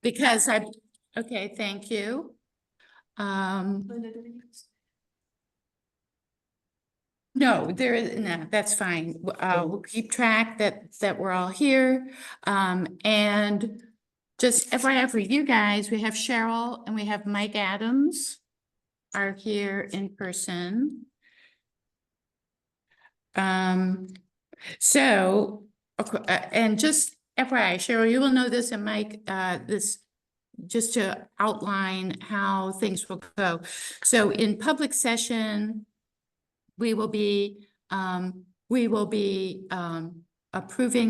because okay, thank you. No, that's fine. We'll keep track that we're all here. And just FYI for you guys, we have Cheryl and we have Mike Adams are here in person. So, and just FYI, Cheryl, you will know this, and Mike, this just to outline how things will go. So in public session, we will be approving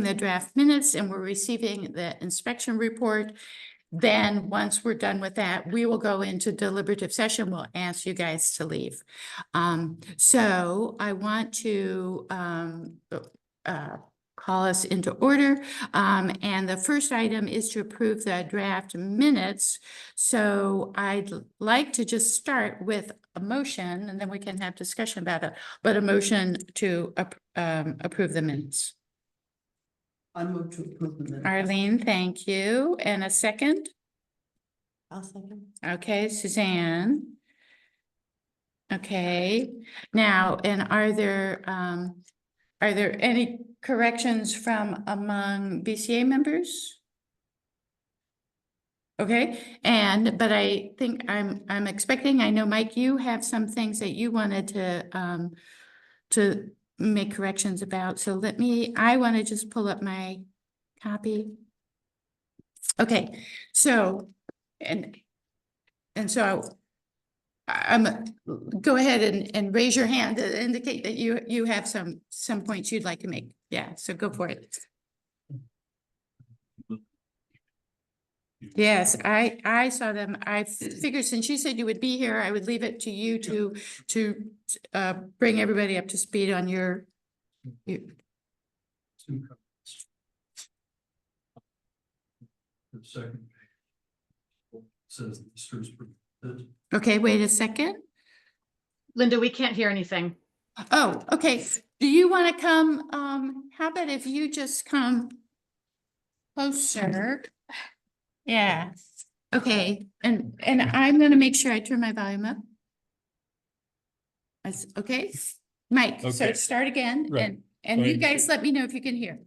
the draft minutes, and we're receiving the inspection report. Then once we're done with that, we will go into deliberative session. We'll ask you guys to leave. So I want to call us into order. And the first item is to approve the draft minutes. So I'd like to just start with a motion, and then we can have discussion about it, but a motion to approve the minutes. I move to approve the minutes. Arlene, thank you. And a second? I'll second. Okay, Suzanne. Okay, now, and are there any corrections from among BCA members? Okay, but I think I'm expecting, I know, Mike, you have some things that you wanted to make corrections about. So I want to just pull up my copy. Okay, so, and so go ahead and raise your hand to indicate that you have some points you'd like to make. Yeah, so go for it. Yes, I saw them. I figured since you said you would be here, I would leave it to you to bring everybody up to speed on your. Two comments. The second page says the streets permitted. Okay, wait a second. Linda, we can't hear anything. Oh, okay. Do you want to come? How about if you just come closer? Yeah. Okay. And I'm going to make sure I turn my volume up. Okay. Mike, so Okay. start again. Right. And you guys let me know if you can hear.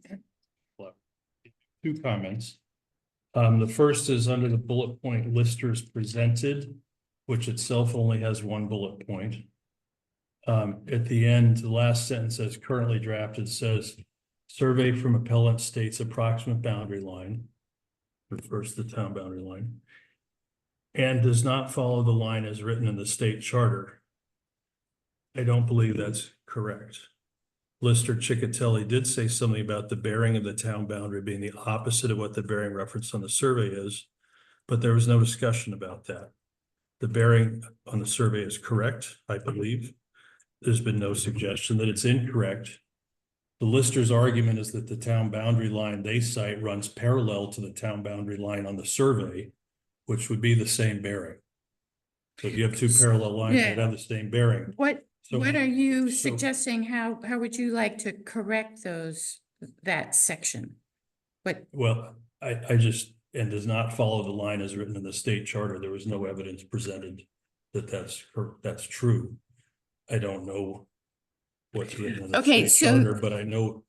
Two comments. The first is under the bullet point listers presented, which itself only has one bullet point. At the end, the last sentence says currently drafted says survey from appellant states approximate boundary line, refers to the town boundary line, and does not follow the line as written in the state charter. I don't believe that's correct. Lister Chickatelli did say something about the bearing of the town boundary being the opposite of what the bearing reference on the survey is, but there was no discussion about that. The bearing on the survey is correct, I believe. There's been no suggestion that it's incorrect. The Lister's argument is that the town boundary line they cite runs parallel to the town boundary line on the survey, which would be the same bearing. So if you have two parallel lines, Yeah. they'd have the same bearing. What So- are you so- suggesting? How would you like to correct that section? What? Well, I just, and does not follow the line as written in the state charter. There was no evidence presented that that's true. I don't know what's written in the Okay, state so- charter, but I know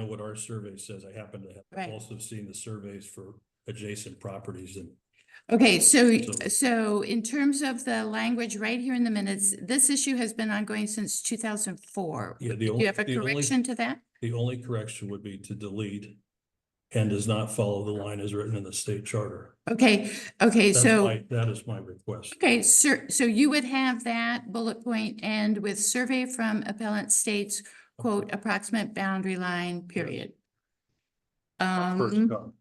what our survey says. I happen to have Right. also seen the surveys for adjacent properties and. Okay, so in terms of the language right here in the minutes, this issue has been ongoing since 2004. Yeah, Do you have a correction to that? The only correction would be to delete and does not follow the line as written in the state charter. Okay, That is my request. okay, sir, so you would have that bullet point end with survey from appellant states, quote, approximate boundary line, period. First comment.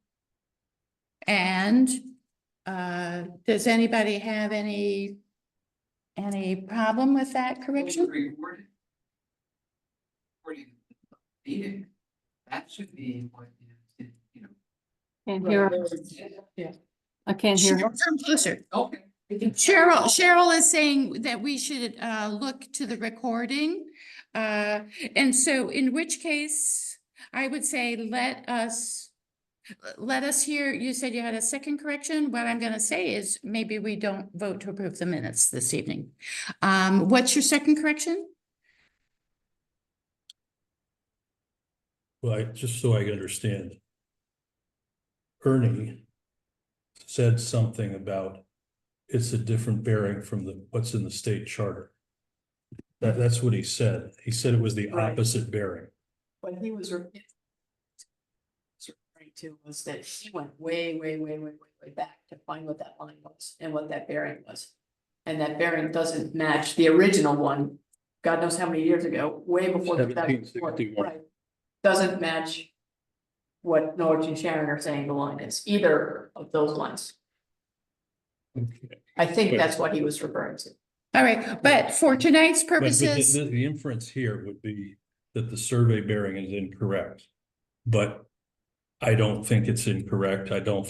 And does anybody have any problem with that correction? Meeting, that should be what, you know. Can't hear. Yeah. I can't hear. Come closer. Okay. Cheryl is saying that we should look to the recording. And so in which case, I would say let us let us hear, you said you had a second correction. What I'm gonna say is maybe we don't vote to approve the minutes this evening. What's your second correction? Well, just so I understand. Ernie said something about it's a different bearing from what's in the state charter. That's what he said. He said it was the Right. opposite bearing. What he was referring to was that he went way back to find what that line was and what that bearing was. And that bearing doesn't match the original one, God knows how many years ago, way before. 1761. Right. Doesn't match what Norwich and Sharon are saying the line is, either of those lines. Okay. I think But- that's what he was referring to. All right, but for tonight's But purposes, the inference here would be that the survey bearing is incorrect. But I don't think it's incorrect. I don't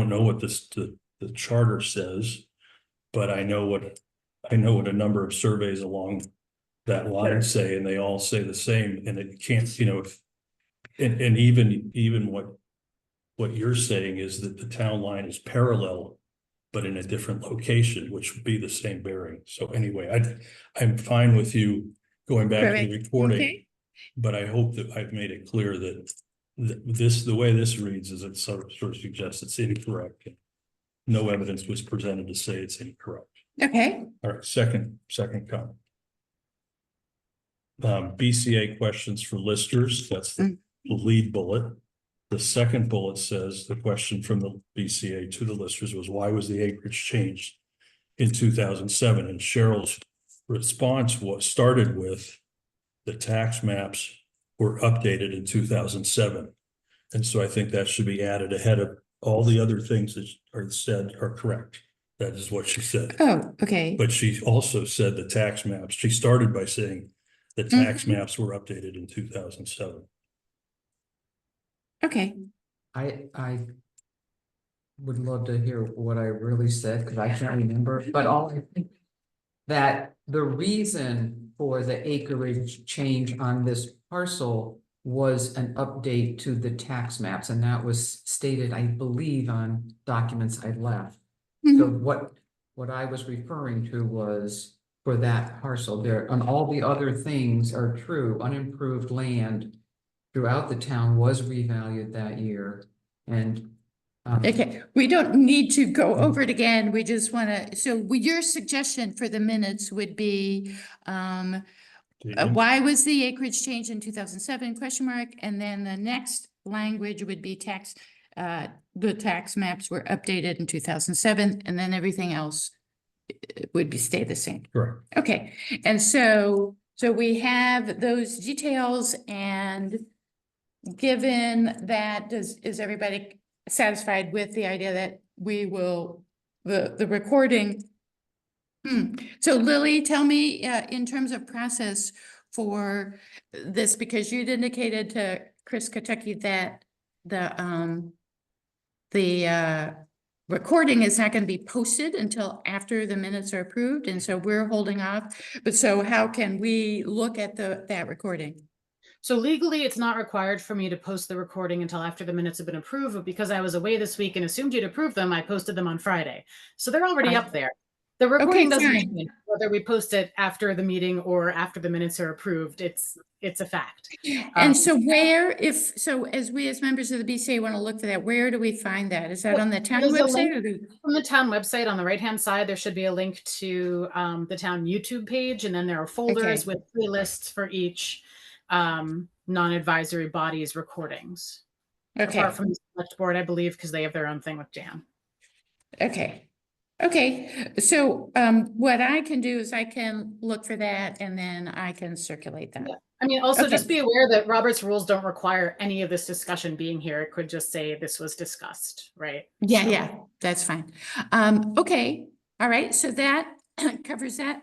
know what the charter says. But I know what a number of surveys along that line say, and they all say the same, and it can't, and even what you're saying is that the town line is parallel, but in a different location, which would be the same bearing. So anyway, I'm fine with you going back to Correct. the recording, Okay. but I hope that I've made it clear that the way this reads is it sort of suggests it's incorrect. No evidence was presented to say it's incorrect. okay, All right, second comment. BCA questions for listers, that's the lead bullet. The second bullet says the question from the BCA to the listers was, why was the acreage changed in 2007? And Cheryl's response started with the tax maps were updated in 2007. And so I think that should be added ahead of all the other things that are said are correct. That is what she said. oh, okay, But she also said the tax maps, she started by saying the tax maps were updated in 2007. okay, I would love to hear what I really said, because I can't remember, but all I think that the reason for the acreage change on this parcel was an update to the tax maps, and that was stated, I believe, on documents I left. So what I was referring to was for that parcel there, and all the other things are true, unimproved land throughout the town was revalued that year, and okay. We don't need to go over it again. We just wanna, so your suggestion for the minutes would be, why was the acreage changed in 2007 question mark? And then the next language would be the tax maps were updated in 2007, and then everything else would stay the same. Correct. Okay, and so we have those details, and given that, is everybody satisfied with the idea that we will, the recording? So Lily, tell me, in terms of process for this, because you'd indicated to Chris Kentucky that the recording is not going to be posted until after the minutes are approved, and so we're holding off. But so how can we look at that recording? So legally, it's not required for me to post the recording until after the minutes have been approved, but because I was away this week and assumed you'd approve them, I posted them on Friday. So they're already up there. The recording doesn't fine. change whether we post it after the meeting or after the minutes are approved. It's a fact. And so as we as members of the BCA want to look for that, where do we find that? Is that on the town There's a website? link from the town website on the right-hand side. There should be a link to the town YouTube page, and then there are folders with playlists for each non-advisory bodies recordings. Okay, Apart from the select board, I believe, because they have their own thing with Jan. okay. Okay, so what I can do is I can look for that, and then I can circulate that. Yeah. I mean, also Okay. just be aware that Robert's rules don't require any of this discussion being here. It could just say this was discussed, right? Yeah, So- yeah, that's fine. Okay, all right, so that covers that.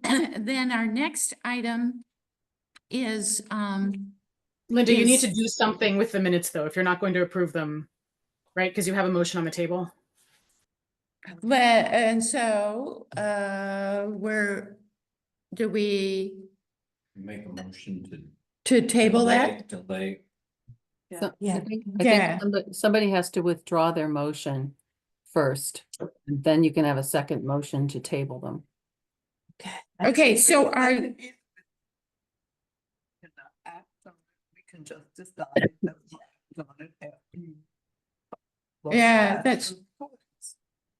Then our next item is Linda, you need is- to do something with the minutes, though, if you're not going to approve them, right? Because you have a motion on the table. and so do we Make a motion to table that? delay So Yeah. I think Yeah. somebody has to withdraw their motion first, and then you can have a second motion to table them. Okay, so our, We can just decide that we're on it after you vote Yeah, that. that's-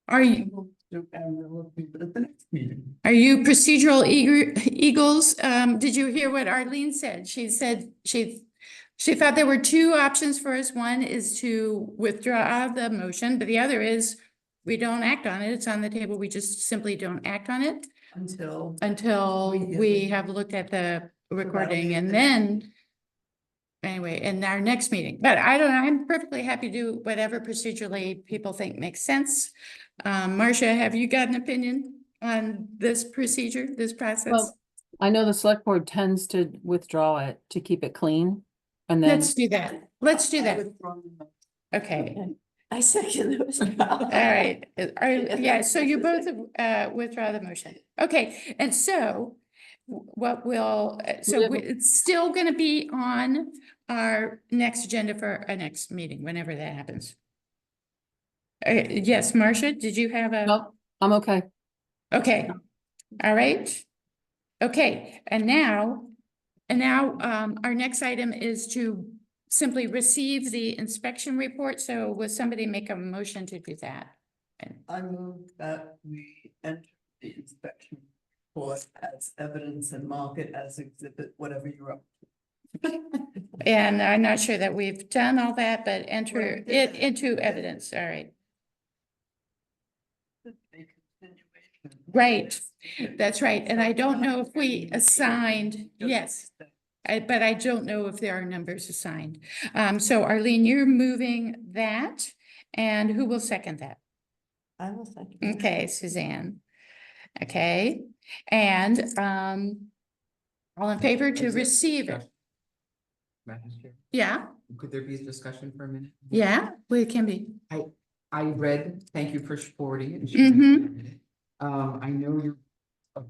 are you, And we'll be at the next meeting. are you procedural eagles? Did you hear what Arlene said? She said she thought there were two options for us. One is to withdraw the motion, but the other is we don't act on it. It's on the table. We just simply don't act on it until we have looked at the recording and then anyway, in our next meeting, but I'm perfectly happy to do whatever procedurally people think makes sense. Marcia, have you got an opinion on this procedure, this process? Well, I know the select board tends to withdraw it to keep it clean. And then, Let's do that. Let's do that. Okay, I second those. all right. Yeah, so you both withdraw the motion. Okay, and so what will, it's still gonna be on our next agenda for our next meeting, whenever that happens. Yes, Marcia, did you have a? no, I'm okay. Okay, all right. Okay, and now, our next item is to simply receive the inspection report. So will somebody make a motion to do that? I move that we enter the inspection report as evidence and mark it as exhibit, whatever you're up. And I'm not sure that we've done all that, but enter Well, we did it that. into evidence, all right. A continuation. Right, that's right, and I don't know if we assigned, yes. But I don't know if there are numbers assigned. So Arlene, you're moving that, and who will second that? I will second. Okay, Suzanne. Okay, and, all in favor to Is it receive it? Madam Chair, Yeah, could there be a discussion for a minute? yeah, well, it can be. I read, thank you for supporting it. Mhm. I know your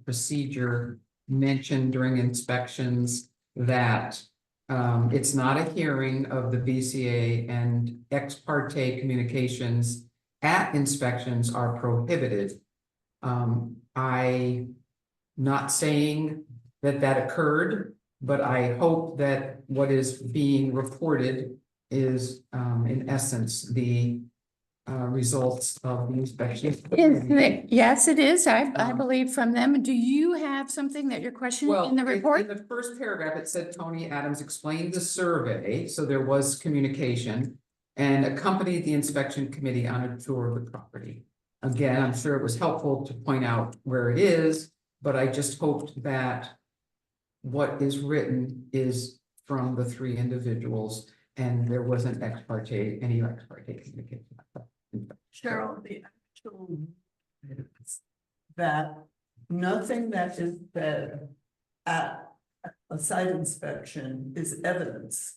procedure mentioned during inspections that it's not a hearing of the BCA and ex parte communications at inspections are prohibited. I not saying that that occurred, but I hope that what is being reported is in essence the results of the inspection. Yes, it is. I Um, believe from them. Do you have something that you're questioning Well, in the report? in the first paragraph, it said Tony Adams explained the survey, so there was communication. And accompanied the inspection committee on a tour of the property. Again, I'm sure it was helpful to point out where it is, but I just hoped that. What is written is from the three individuals and there wasn't any ex parte communication. Cheryl, the actual. That nothing that is said at a site inspection is evidence.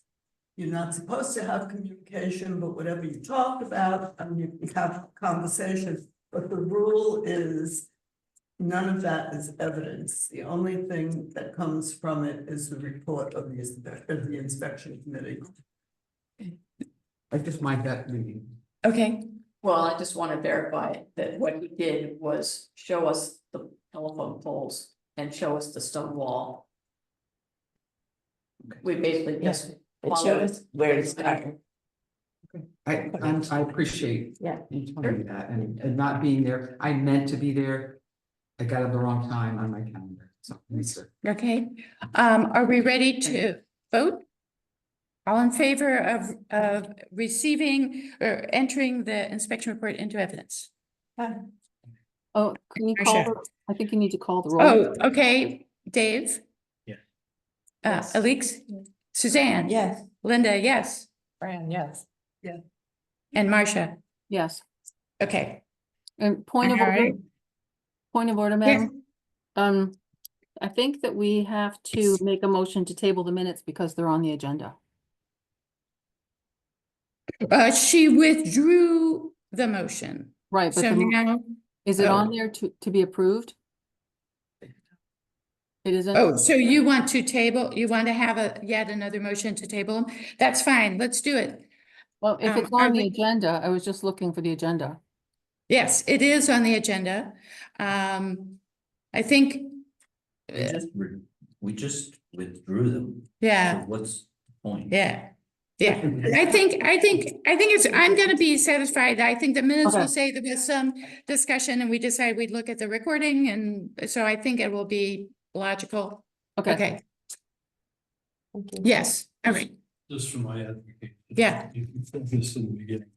You're not supposed to have communication, but whatever you talk about, I mean, you can have a conversation, but the rule is. None of that is evidence. The only thing that comes from it is the report of the inspection committee. I just mind that reading. Okay, Well, I just want to verify that what he did was show us the telephone poles and show us the stone wall. We basically just. It shows where it's starting. I appreciate. Yeah. You telling me that and not being there. I meant to be there. I got it the wrong time on my calendar. So, okay. Are we ready to vote? All in favor of receiving or entering the inspection report into evidence? Oh, can you Marcia. call, I think you need to call the roll. Oh, okay, Dave? Yeah. Alix? Suzanne? Yes. Linda, yes. Fran, yes. And Marcia? Yes, Okay. and point of All order, right. Madam. I think that we have to make a motion to table the minutes because they're on the agenda. She withdrew the motion. Right, but So now, is it on oh. there to be approved? It isn't? Oh, so you want to table, you want to have yet another motion to table them? That's fine, let's do it. Well, if it's are on the we- agenda, I was just looking for the agenda. Yes, it is on the agenda. I think, We just withdrew them. yeah, So what's the point? yeah. Yeah, I think it's, I'm gonna be satisfied. I think the minutes will Okay. say there was some discussion and we decided we'd look at the recording, and so I think it will be logical. Okay, Okay, yes, all right, Just for my advocate. Yeah. You said this in the beginning.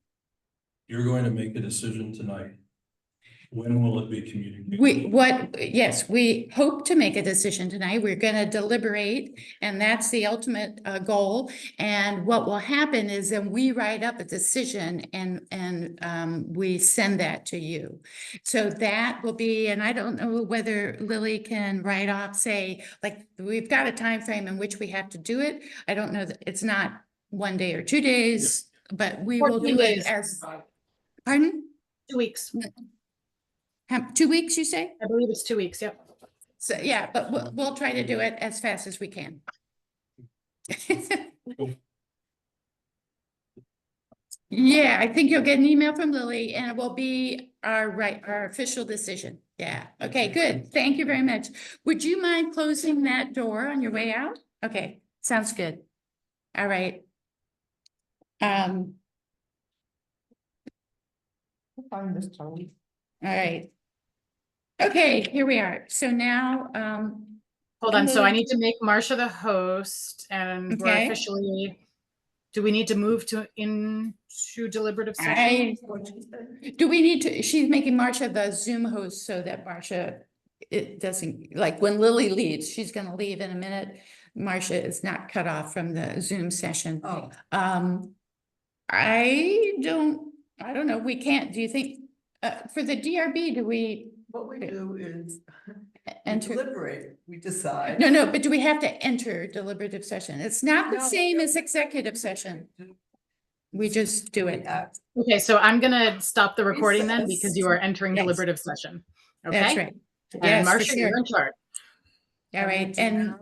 You're going to make a decision tonight. When will it be communicated? yes, we hope to make a decision tonight. We're gonna deliberate, and that's the ultimate goal. And what will happen is then we write up a decision and we send that to you. So that will be, and I don't know whether Lily can write off, say, like, we've got a time frame in which we have to do it. I don't know that it's not 1 day or 2 days, but we will 14 do it days. as, pardon? 2 weeks. 2 weeks, you say? I believe it's 2 weeks. Yep. So, yeah, but we'll try to do it as fast as we can. Yeah, I think you'll get an email from Lily and it will be our official decision. Yeah, okay, good. Thank you very much. Would you mind closing that door on your way out? Okay, sounds good. All right. All right. Okay, here we are. So now, Hold on. So I need to make Marcia the host, and we're Okay. officially. Do we need to move into deliberative session? do we need to, she's making Marcia the Zoom host so that Marcia, it doesn't, like when Lily leaves, she's gonna leave in a minute. Marcia is not cut off from the Zoom session. Oh, I don't know, we can't, do you think, for the DRB, do we what we do is we enter? deliberate, we decide. No, but do we have to enter deliberative session? It's not the No. same as executive session. We just do We it. act. Okay, so I'm gonna stop the recording then Recess. because you are entering Yes. deliberative session. Okay. That's right. And Yes, for Marcia, sure. you're in charge. All right, and